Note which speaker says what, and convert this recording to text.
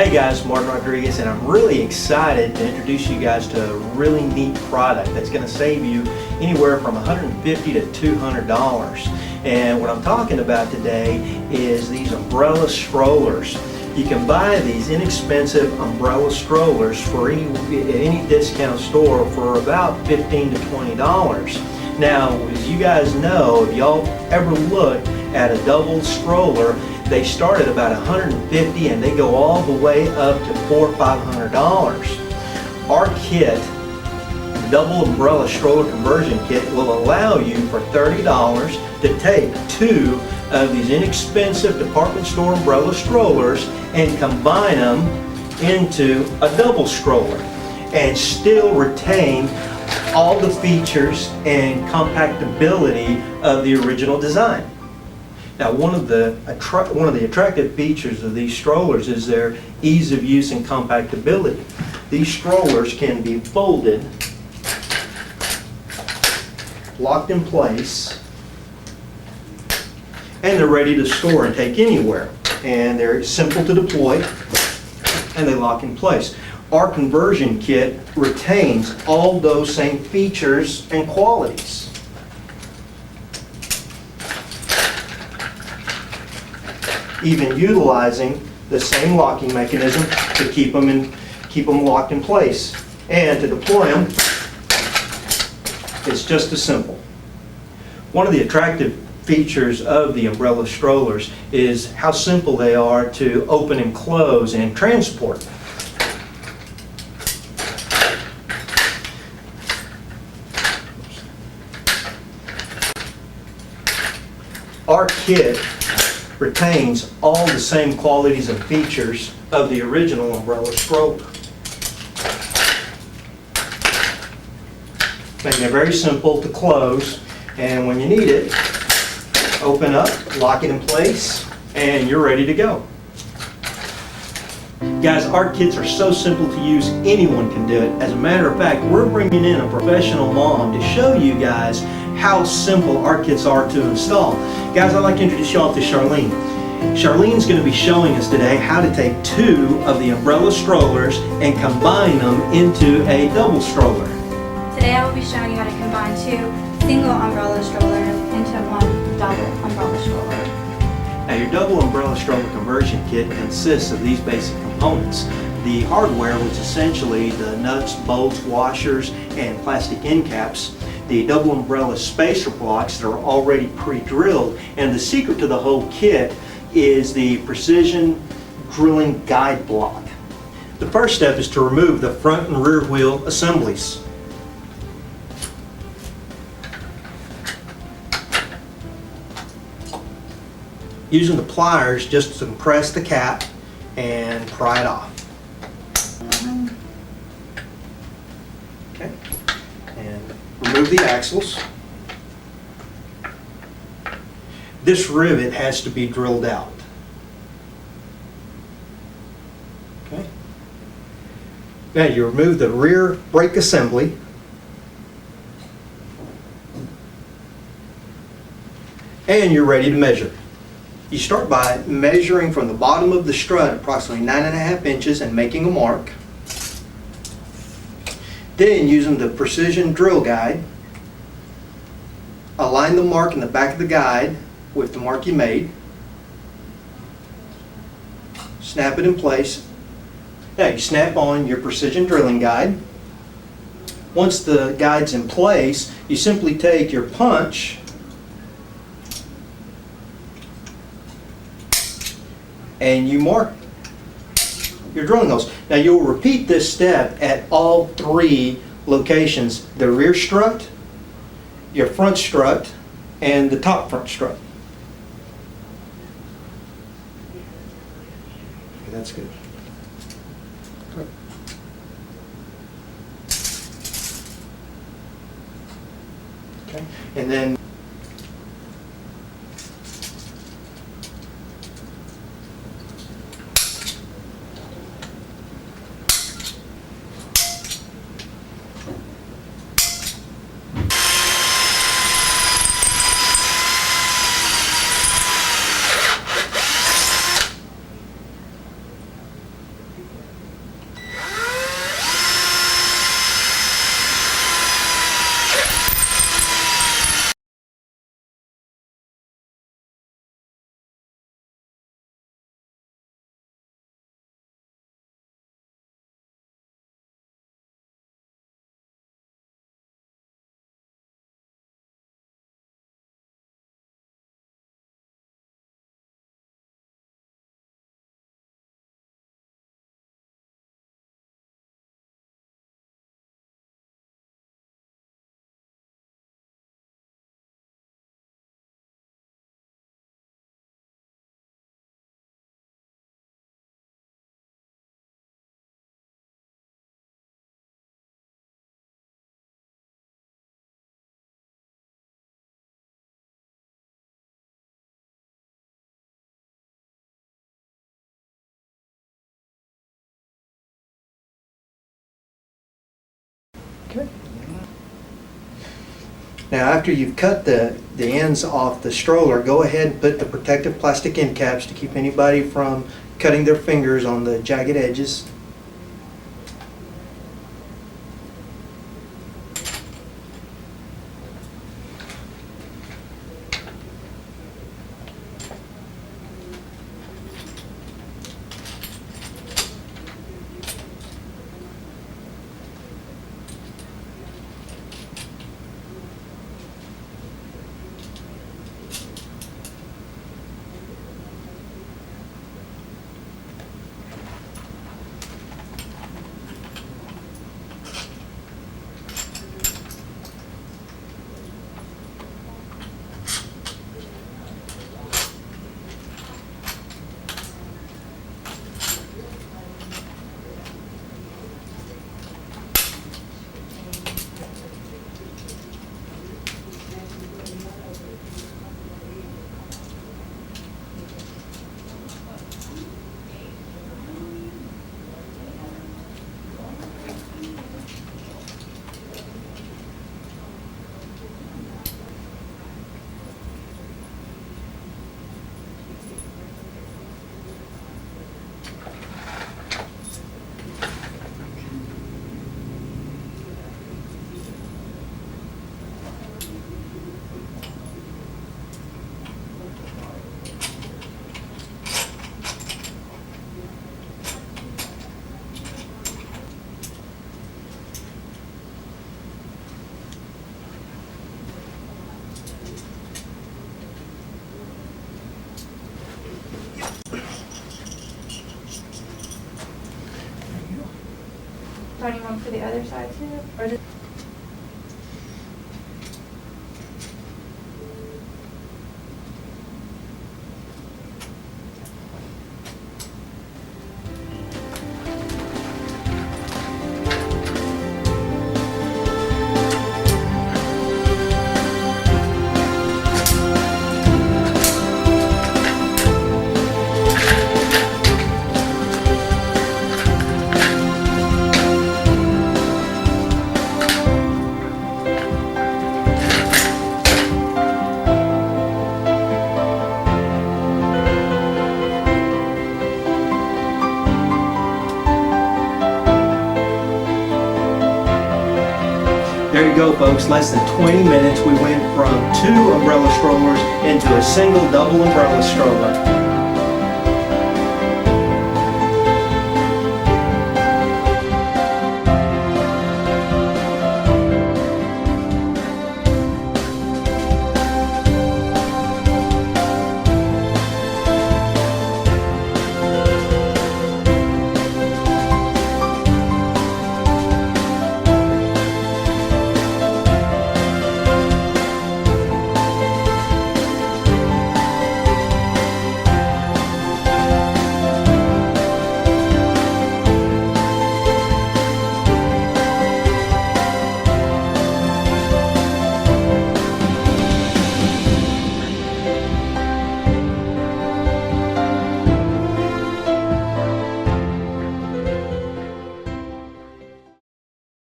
Speaker 1: Hey guys, Martin Rodriguez, and I'm really excited to introduce you guys to a really neat product that's going to save you anywhere from $150 to $200. And what I'm talking about today is these umbrella strollers. You can buy these inexpensive umbrella strollers for any discount store for about $15 to $20. Now, as you guys know, if y'all ever looked at a double stroller, they start at about $150 and they go all the way up to $400 or $500. Our kit, the double umbrella stroller conversion kit, will allow you for $30 to take two of these inexpensive department store umbrella strollers and combine them into a double stroller and still retain all the features and compactability of the original design. Now, one of the attractive features of these strollers is their ease of use and compactability. These strollers can be folded, locked in place, and they're ready to store and take anywhere. And they're simple to deploy, and they lock in place. Our conversion kit retains all those same features and qualities. Even utilizing the same locking mechanism to keep them locked in place. And to deploy them, it's just as simple. One of the attractive features of the umbrella strollers is how simple they are to open and close and transport. Our kit retains all the same qualities and features of the original umbrella stroller, making it very simple to close, and when you need it, open up, lock it in place, and you're ready to go. Guys, our kits are so simple to use, anyone can do it. As a matter of fact, we're bringing in a professional mom to show you guys how simple our kits are to install. Guys, I'd like to introduce you all to Charlene. Charlene's going to be showing us today how to take two of the umbrella strollers and combine them into a double stroller.
Speaker 2: Today I will be showing you how to combine two single umbrella strollers into one double umbrella stroller.
Speaker 1: Now, your double umbrella stroller conversion kit consists of these basic components. The hardware, which is essentially the nuts, bolts, washers, and plastic end caps. The double umbrella spacer blocks that are already pre-drilled, and the secret to the whole kit is the precision drilling guide block. The first step is to remove the front and rear wheel assemblies. Using the pliers just to compress the cap and pry it off. Okay. And remove the axles. This rivet has to be drilled out. Okay. Now you remove the rear brake assembly. And you're ready to measure. You start by measuring from the bottom of the strut approximately 9.5 inches and making a mark. Then, using the precision drill guide, align the mark in the back of the guide with the mark you made. Snap it in place. Now you snap on your precision drilling guide. Once the guide's in place, you simply take your punch and you mark your drilling holes. Now you'll repeat this step at all three locations: the rear strut, your front strut, and the top front strut. Okay, that's good. Okay, and then Now, after you've cut the ends off the stroller, go ahead and put the protective plastic end caps to keep anybody from cutting their fingers on the jagged edges.
Speaker 2: Don't you want for the other side too? Or just
Speaker 1: There you go, folks. Less than 20 minutes, we went from 2 umbrella strollers into a single double umbrella stroller.